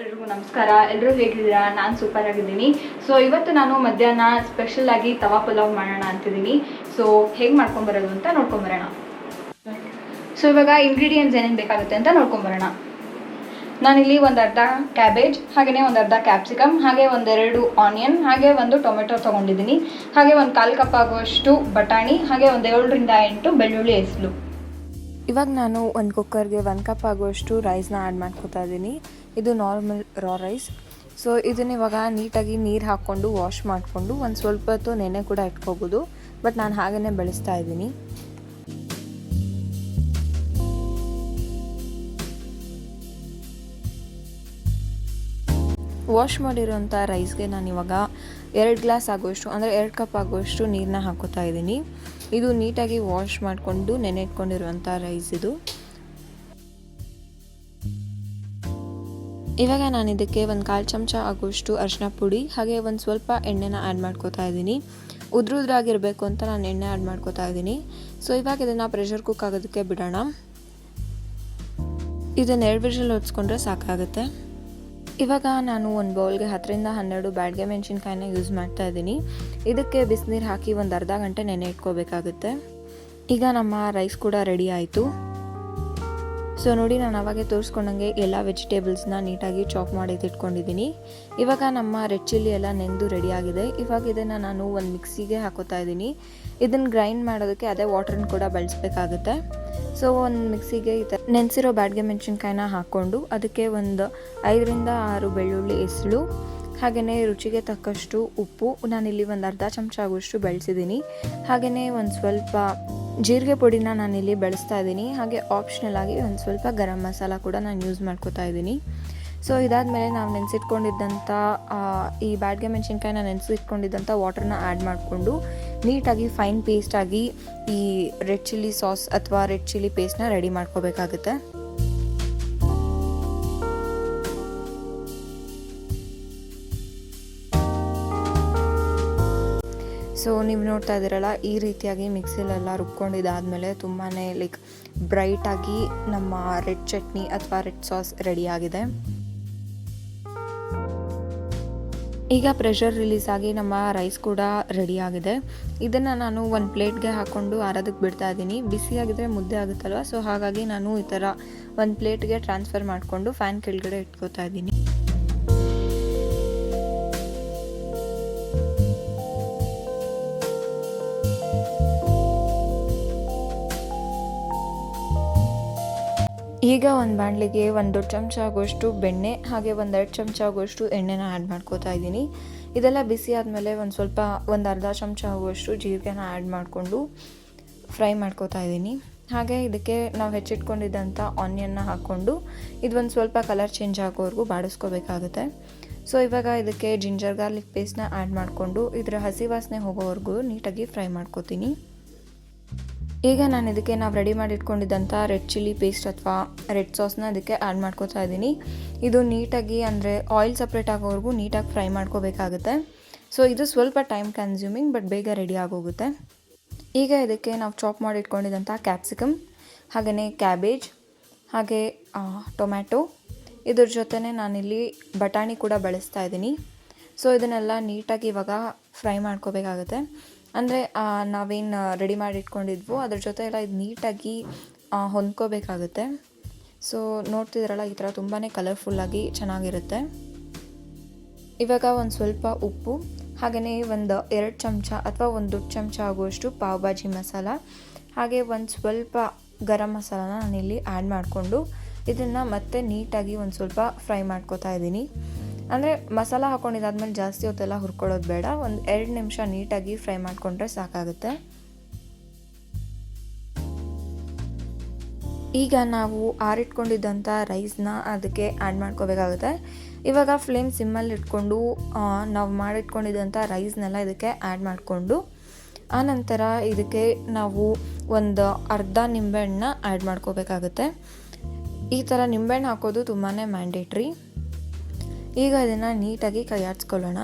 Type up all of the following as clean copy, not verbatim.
ಎಲ್ರಿಗೂ ನಮಸ್ಕಾರ. ಎಲ್ಲರೂ ಹೇಗಿದ್ದೀರಾ? ನಾನು ಸೂಪರ್ ಆಗಿದ್ದೀನಿ. ಸೊ ಇವತ್ತು ನಾನು ಮಧ್ಯಾಹ್ನ ಸ್ಪೆಷಲ್ ಆಗಿ ತವಾ ಪಲಾವ್ ಮಾಡೋಣ ಅಂತಿದ್ದೀನಿ. ಸೊ ಹೇಗೆ ಮಾಡ್ಕೊಂಬರೋದು ಅಂತ ನೋಡ್ಕೊಂಬರೋಣ. ಸೊ ಇವಾಗ ಇಂಗ್ರೀಡಿಯೆಂಟ್ಸ್ ಏನೇನು ಬೇಕಾಗುತ್ತೆ ಅಂತ ನೋಡ್ಕೊಂಬರೋಣ. ನಾನಿಲ್ಲಿ ಒಂದು ಅರ್ಧ ಕ್ಯಾಬೇಜ್, ಹಾಗೆಯೇ ಒಂದು ಅರ್ಧ ಕ್ಯಾಪ್ಸಿಕಮ್, ಹಾಗೆ ಒಂದೆರಡು ಆನಿಯನ್, ಹಾಗೆ ಒಂದು ಟೊಮೆಟೊ ತೊಗೊಂಡಿದ್ದೀನಿ, ಹಾಗೆ ಒಂದು 1/4 ಕಪ್ ಆಗುವಷ್ಟು ಬಟಾಣಿ, ಹಾಗೆ ಒಂದು 7ರಿಂದ 8 ಬೆಳ್ಳುಳ್ಳಿ ಹೆಸರು. ಇವಾಗ ನಾನು ಒಂದು ಕುಕ್ಕರ್ಗೆ 1 ಕಪ್ ಆಗುವಷ್ಟು ರೈಸ್ನ ಆ್ಯಡ್ ಮಾಡ್ಕೊತಾ ಇದ್ದೀನಿ. ಇದು ನಾರ್ಮಲ್ ರಾ ರೈಸ್. ಸೊ ಇದನ್ನ ಇವಾಗ ನೀಟಾಗಿ ನೀರು ಹಾಕ್ಕೊಂಡು ವಾಶ್ ಮಾಡಿಕೊಂಡು ಒಂದು ಸ್ವಲ್ಪ ಹೊತ್ತು ನೆನೆ ಕೂಡ ಇಟ್ಕೋಬೋದು. ಬಟ್ ನಾನು ಹಾಗೇ ಬೆಳೆಸ್ತಾ ಇದ್ದೀನಿ. ವಾಶ್ ಮಾಡಿರೋಂಥ ರೈಸ್ಗೆ ನಾನಿವಾಗ 2 ಗ್ಲಾಸ್ ಆಗುವಷ್ಟು ಅಂದರೆ 2 ಕಪ್ ಆಗುವಷ್ಟು ನೀರನ್ನ ಹಾಕೋತಾ ಇದ್ದೀನಿ. ಇದು ನೀಟಾಗಿ ವಾಶ್ ಮಾಡಿಕೊಂಡು ನೆನೆ ಇಟ್ಕೊಂಡಿರುವಂಥ ರೈಸ್ ಇದು. ಇವಾಗ ನಾನು ಇದಕ್ಕೆ 1/4 ಚಮಚ ಆಗುವಷ್ಟು ಅರಿಶಿನ ಪುಡಿ, ಹಾಗೆ ಒಂದು ಸ್ವಲ್ಪ ಎಣ್ಣೆನ ಆ್ಯಡ್ ಮಾಡ್ಕೋತಾ ಇದ್ದೀನಿ. ಉದ್ರುದ್ರಾಗಿರಬೇಕು ಅಂತ ನಾನು ಎಣ್ಣೆ ಆ್ಯಡ್ ಮಾಡ್ಕೋತಾ ಇದ್ದೀನಿ. ಸೊ ಇವಾಗ ಇದನ್ನು ಪ್ರೆಷರ್ ಕುಕ್ ಆಗೋದಕ್ಕೆ ಬಿಡೋಣ. ಇದನ್ನು 2 ವಿಷಲ್ ಹೊಡ್ಸ್ಕೊಂಡ್ರೆ ಸಾಕಾಗುತ್ತೆ. ಇವಾಗ ನಾನು ಒಂದು ಬೌಲ್ಗೆ 10ರಿಂದ 12 ಬ್ಯಾಡಗೆ ಮೆಣಸಿನ್ಕಾಯಿನ ಯೂಸ್ ಮಾಡ್ತಾ ಇದ್ದೀನಿ. ಇದಕ್ಕೆ ಬಿಸಿನೀರು ಹಾಕಿ ಒಂದು ಅರ್ಧ ಗಂಟೆ ನೆನೆ ಇಟ್ಕೋಬೇಕಾಗುತ್ತೆ. ಈಗ ನಮ್ಮ ರೈಸ್ ಕೂಡ ರೆಡಿ ಆಯಿತು. ಸೊ ನೋಡಿ, ನಾನು ಅವಾಗೆ ತೋರಿಸ್ಕೊಂಡಂಗೆ ಎಲ್ಲ ವೆಜಿಟೇಬಲ್ಸ್ನ ನೀಟಾಗಿ ಚಾಪ್ ಮಾಡಿ ಇಟ್ಕೊಂಡಿದ್ದೀನಿ. ಇವಾಗ ನಮ್ಮ ರೆಡ್ ಚಿಲ್ಲಿ ಎಲ್ಲ ನೆಂದು ರೆಡಿ ಆಗಿದೆ. ಇವಾಗ ಇದನ್ನು ನಾನು ಒಂದು ಮಿಕ್ಸಿಗೆ ಹಾಕೋತಾ ಇದ್ದೀನಿ. ಇದನ್ನು ಗ್ರೈಂಡ್ ಮಾಡೋದಕ್ಕೆ ಅದೇ ವಾಟರ್ನ ಕೂಡ ಬಳಸಬೇಕಾಗುತ್ತೆ. ಸೊ ಒಂದು ಮಿಕ್ಸಿಗೆ ಈ ಥರ ನೆನೆಸಿರೋ ಬ್ಯಾಡಗೆ ಮೆಣಸಿನ್ಕಾಯಿನ ಹಾಕ್ಕೊಂಡು ಅದಕ್ಕೆ ಒಂದು 5ರಿಂದ 6 ಬೆಳ್ಳುಳ್ಳಿ ಹೆಸಳು, ಹಾಗೆಯೇ ರುಚಿಗೆ ತಕ್ಕಷ್ಟು ಉಪ್ಪು, ನಾನಿಲ್ಲಿ ಒಂದು ಅರ್ಧ ಚಮಚ ಆಗುವಷ್ಟು ಬೆಳೆಸಿದ್ದೀನಿ. ಹಾಗೆಯೇ ಒಂದು ಸ್ವಲ್ಪ ಜೀರಿಗೆ ಪುಡಿನ ನಾನಿಲ್ಲಿ ಬೆಳೆಸ್ತಾ ಇದ್ದೀನಿ. ಹಾಗೆ ಆಪ್ಷನಲ್ ಆಗಿ ಒಂದು ಸ್ವಲ್ಪ ಗರಂ ಮಸಾಲ ಕೂಡ ನಾನು ಯೂಸ್ ಮಾಡ್ಕೋತಾ ಇದ್ದೀನಿ. ಸೊ ಇದಾದಮೇಲೆ ನಾವು ನೆನೆಸಿಟ್ಕೊಂಡಿದ್ದಂಥ ಈ ಬ್ಯಾಡಗೆ ಮೆಣಸಿನ್ಕಾಯಿನ ನೆನೆಸಿಟ್ಕೊಂಡಿದ್ದಂಥ ವಾಟರ್ನ ಆ್ಯಡ್ ಮಾಡಿಕೊಂಡು ನೀಟಾಗಿ ಫೈನ್ ಪೇಸ್ಟಾಗಿ ಈ ರೆಡ್ ಚಿಲ್ಲಿ ಸಾಸ್ ಅಥವಾ ರೆಡ್ ಚಿಲ್ಲಿ ಪೇಸ್ಟ್ನ ರೆಡಿ ಮಾಡ್ಕೋಬೇಕಾಗುತ್ತೆ. ಸೊ ನೀವು ನೋಡ್ತಾ ಇದ್ದೀರಲ್ಲ, ಈ ರೀತಿಯಾಗಿ ಮಿಕ್ಸಿಲೆಲ್ಲ ರುಬ್ಕೊಂಡಿದ್ದಾದಮೇಲೆ ತುಂಬಾ ಬ್ರೈಟಾಗಿ ನಮ್ಮ ರೆಡ್ ಚಟ್ನಿ ಅಥವಾ ರೆಡ್ ಸಾಸ್ ರೆಡಿಯಾಗಿದೆ. ಈಗ ಪ್ರೆಷರ್ ರಿಲೀಸ್ ಆಗಿ ನಮ್ಮ ರೈಸ್ ಕೂಡ ರೆಡಿಯಾಗಿದೆ. ಇದನ್ನು ನಾನು ಒಂದು ಪ್ಲೇಟ್ಗೆ ಹಾಕ್ಕೊಂಡು ಆರೋದಕ್ಕೆ ಬಿಡ್ತಾ ಇದ್ದೀನಿ. ಬಿಸಿಯಾಗಿದ್ದರೆ ಮುದ್ದೆ ಆಗುತ್ತಲ್ವ, ಸೊ ಹಾಗಾಗಿ ನಾನು ಈ ಥರ ಒಂದು ಪ್ಲೇಟ್ಗೆ ಟ್ರಾನ್ಸ್ಫರ್ ಮಾಡಿಕೊಂಡು ಫ್ಯಾನ್ ಕೆಳಗಡೆ ಇಟ್ಕೋತಾ ಇದ್ದೀನಿ. ಈಗ ಒಂದು ಬಾಣಲಿಗೆ 1 ದೊಡ್ಡ ಚಮಚ ಆಗುವಷ್ಟು ಬೆಣ್ಣೆ, ಹಾಗೆ 1-2 ಚಮಚ ಆಗುವಷ್ಟು ಎಣ್ಣೆನ ಆ್ಯಡ್ ಮಾಡ್ಕೋತಾ ಇದ್ದೀನಿ. ಇದೆಲ್ಲ ಬಿಸಿ ಆದಮೇಲೆ ಒಂದು ಅರ್ಧ ಚಮಚ ಆಗುವಷ್ಟು ಜೀರಿಗೆನ ಆ್ಯಡ್ ಮಾಡಿಕೊಂಡು ಫ್ರೈ ಮಾಡ್ಕೋತಾ ಇದ್ದೀನಿ. ಹಾಗೆ ಇದಕ್ಕೆ ನಾವು ಹೆಚ್ಚಿಟ್ಕೊಂಡಿದ್ದಂಥ ಆನಿಯನ್ನ ಹಾಕ್ಕೊಂಡು ಇದೊಂದು ಸ್ವಲ್ಪ ಕಲರ್ ಚೇಂಜ್ ಆಗೋವರೆಗೂ ಬಾಡಿಸ್ಕೋಬೇಕಾಗುತ್ತೆ. ಸೊ ಇವಾಗ ಇದಕ್ಕೆ ಜಿಂಜರ್ ಗಾರ್ಲಿಕ್ ಪೇಸ್ಟ್ನ ಆ್ಯಡ್ ಮಾಡಿಕೊಂಡು ಇದರ ಹಸಿ ವಾಸನೆ ಹೋಗೋವರೆಗೂ ನೀಟಾಗಿ ಫ್ರೈ ಮಾಡ್ಕೋತೀನಿ. ಈಗ ನಾನು ಇದಕ್ಕೆ ನಾವು ರೆಡಿ ಮಾಡಿಟ್ಕೊಂಡಿದ್ದಂಥ ರೆಡ್ ಚಿಲ್ಲಿ ಪೇಸ್ಟ್ ಅಥವಾ ರೆಡ್ ಸಾಸ್ನ ಅದಕ್ಕೆ ಆ್ಯಡ್ ಮಾಡ್ಕೋತಾ ಇದ್ದೀನಿ. ಇದು ನೀಟಾಗಿ ಅಂದರೆ ಆಯಿಲ್ ಸಪ್ರೇಟ್ ಆಗೋವರೆಗೂ ನೀಟಾಗಿ ಫ್ರೈ ಮಾಡ್ಕೋಬೇಕಾಗುತ್ತೆ. ಸೊ ಇದು ಸ್ವಲ್ಪ ಟೈಮ್ ಕನ್ಸ್ಯೂಮಿಂಗ್, ಬಟ್ ಬೇಗ ರೆಡಿ ಆಗೋಗುತ್ತೆ. ಈಗ ಇದಕ್ಕೆ ನಾವು ಚಾಪ್ ಮಾಡಿಟ್ಕೊಂಡಿದ್ದಂಥ ಕ್ಯಾಪ್ಸಿಕಮ್, ಹಾಗೆಯೇ ಕ್ಯಾಬೇಜ್, ಹಾಗೆ ಟೊಮ್ಯಾಟೊ, ಇದ್ರ ಜೊತೆನೇ ನಾನಿಲ್ಲಿ ಬಟಾಣಿ ಕೂಡ ಬಳಸ್ತಾ ಇದ್ದೀನಿ. ಸೊ ಇದನ್ನೆಲ್ಲ ನೀಟಾಗಿ ಇವಾಗ ಫ್ರೈ ಮಾಡ್ಕೋಬೇಕಾಗುತ್ತೆ. ಅಂದರೆ ನಾವೇನು ರೆಡಿ ಮಾಡಿ ಇಟ್ಕೊಂಡಿದ್ವೋ ಅದ್ರ ಜೊತೆ ಎಲ್ಲ ಇದು ನೀಟಾಗಿ ಹೊಂದ್ಕೋಬೇಕಾಗುತ್ತೆ. ಸೊ ನೋಡ್ತಿದ್ದೀರಲ್ಲ, ಈ ಥರ ತುಂಬಾ ಕಲರ್ಫುಲ್ಲಾಗಿ ಚೆನ್ನಾಗಿರುತ್ತೆ. ಇವಾಗ ಒಂದು ಸ್ವಲ್ಪ ಉಪ್ಪು, ಹಾಗೆಯೇ ಒಂದು 2 ಚಮಚ ಅಥವಾ 1 ದೊಡ್ಡ ಚಮಚ ಆಗುವಷ್ಟು ಪಾವ್ ಭಾಜಿ ಮಸಾಲ, ಹಾಗೆ ಒಂದು ಸ್ವಲ್ಪ ಗರಂ ಮಸಾಲಾನ ನಾನಿಲ್ಲಿ ಆ್ಯಡ್ ಮಾಡಿಕೊಂಡು ಇದನ್ನು ಮತ್ತೆ ನೀಟಾಗಿ ಒಂದು ಸ್ವಲ್ಪ ಫ್ರೈ ಮಾಡ್ಕೋತಾ ಇದ್ದೀನಿ. ಅಂದರೆ ಮಸಾಲ ಹಾಕ್ಕೊಂಡಿದ್ದಾದ್ಮೇಲೆ ಜಾಸ್ತಿ ಹೊತ್ತೆಲ್ಲ ಹುರ್ಕೊಳ್ಳೋದು ಬೇಡ, ಒಂದು 2 ನಿಮಿಷ ನೀಟಾಗಿ ಫ್ರೈ ಮಾಡಿಕೊಂಡ್ರೆ ಸಾಕಾಗುತ್ತೆ. ಈಗ ನಾವು ಆರಿಟ್ಕೊಂಡಿದ್ದಂಥ ರೈಸ್ನ ಅದಕ್ಕೆ ಆ್ಯಡ್ ಮಾಡ್ಕೋಬೇಕಾಗುತ್ತೆ. ಇವಾಗ ಫ್ಲೇಮ್ ಸಿಮ್ಮಲ್ಲಿ ಇಟ್ಕೊಂಡು ನಾವು ಮಾಡಿಟ್ಕೊಂಡಿದ್ದಂಥ ರೈಸ್ನೆಲ್ಲ ಇದಕ್ಕೆ ಆ್ಯಡ್ ಮಾಡಿಕೊಂಡು ಆನಂತರ ಇದಕ್ಕೆ ನಾವು ಒಂದು ಅರ್ಧ ನಿಂಬೆಹಣ್ಣನ್ನ ಆ್ಯಡ್ ಮಾಡ್ಕೋಬೇಕಾಗುತ್ತೆ. ಈ ಥರ ನಿಂಬೆಹಣ್ಣು ಹಾಕೋದು ತುಂಬಾ ಮ್ಯಾಂಡೇಟ್ರಿ. ಈಗ ಇದನ್ನು ನೀಟಾಗಿ ಕೈ ಆಡಿಸ್ಕೊಳ್ಳೋಣ.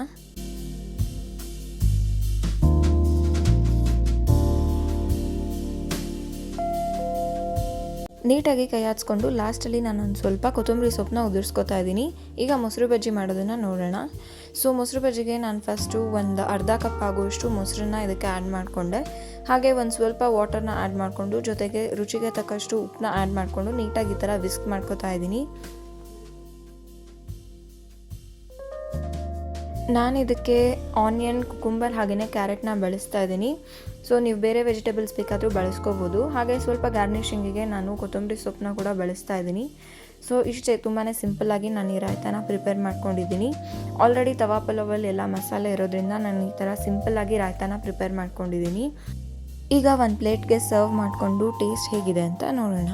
ನೀಟಾಗಿ ಕೈ ಹಾಚ್ಕೊಂಡು ಲಾಸ್ಟಲ್ಲಿ ನಾನೊಂದು ಸ್ವಲ್ಪ ಕೊತ್ತಂಬರಿ ಸೊಪ್ಪನ್ನ ಉದುರಿಸ್ಕೊತಾ ಇದ್ದೀನಿ. ಈಗ ಮೊಸರು ಬಜ್ಜಿ ಮಾಡೋದನ್ನು ನೋಡೋಣ. ಸೊ ಮೊಸರು ಬಜ್ಜಿಗೆ ನಾನು ಫಸ್ಟು ಒಂದು ಅರ್ಧ ಕಪ್ ಆಗುವಷ್ಟು ಮೊಸರನ್ನ ಇದಕ್ಕೆ ಆ್ಯಡ್ ಮಾಡಿಕೊಂಡೆ. ಹಾಗೆ ಒಂದು ಸ್ವಲ್ಪ ವಾಟರ್ನ ಆ್ಯಡ್ ಮಾಡಿಕೊಂಡು ಜೊತೆಗೆ ರುಚಿಗೆ ತಕ್ಕಷ್ಟು ಉಪ್ಪನ್ನ ಆ್ಯಡ್ ಮಾಡಿಕೊಂಡು ನೀಟಾಗಿ ಈ ಥರ ವಿಸ್ಕ್ ಮಾಡ್ಕೊತಾ ಇದ್ದೀನಿ. ನಾನು ಇದಕ್ಕೆ ಆನಿಯನ್, ಕುಕುಂಬರ್ ಹಾಗೆಯೇ ಕ್ಯಾರೆಟ್ನ ಬಳಸ್ತಾ ಇದ್ದೀನಿ. ಸೊ ನೀವು ಬೇರೆ ವೆಜಿಟೇಬಲ್ಸ್ ಬೇಕಾದರೂ ಬಳಸ್ಕೋಬೋದು. ಹಾಗೆ ಸ್ವಲ್ಪ ಗಾರ್ನಿಷಿಂಗಿಗೆ ನಾನು ಕೊತ್ತಂಬರಿ ಸೊಪ್ಪನ್ನ ಕೂಡ ಬಳಸ್ತಾ ಇದ್ದೀನಿ. ಸೊ ಇಷ್ಟೇ, ತುಂಬಾ ಸಿಂಪಲ್ಲಾಗಿ ನಾನು ಈ ರಾಯ್ತಾನ ಪ್ರಿಪೇರ್ ಮಾಡ್ಕೊಂಡಿದ್ದೀನಿ. ಆಲ್ರೆಡಿ ತವಾ ಪಲಾವಲ್ಲಿ ಎಲ್ಲ ಮಸಾಲೆ ಇರೋದ್ರಿಂದ ನಾನು ಈ ಥರ ಸಿಂಪಲ್ಲಾಗಿ ರಾಯ್ತಾನ ಪ್ರಿಪೇರ್ ಮಾಡ್ಕೊಂಡಿದ್ದೀನಿ. ಈಗ ಒಂದು ಪ್ಲೇಟ್ಗೆ ಸರ್ವ್ ಮಾಡಿಕೊಂಡು ಟೇಸ್ಟ್ ಹೇಗಿದೆ ಅಂತ ನೋಡೋಣ.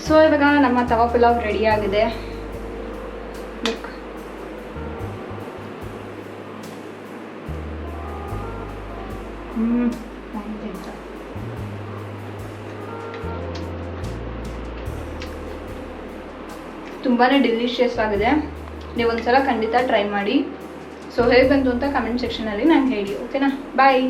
ಸೊ ಇವಾಗ ನಮ್ಮ ತವಾ ಪಲಾವ್ ರೆಡಿ ಆಗಿದೆ. ತುಂಬಾ ಡೆಲಿಷಿಯಸ್ ಆಗಿದೆ. ನೀವು ಒಂದ್ಸಲ ಖಂಡಿತ ಟ್ರೈ ಮಾಡಿ. ಸೊ ಹೇಗೆ ಬಂತು ಅಂತ ಕಮೆಂಟ್ ಸೆಕ್ಷನಲ್ಲಿ ನಂಗೆ ಹೇಳಿ. ಓಕೆನಾ? ಬಾಯ್.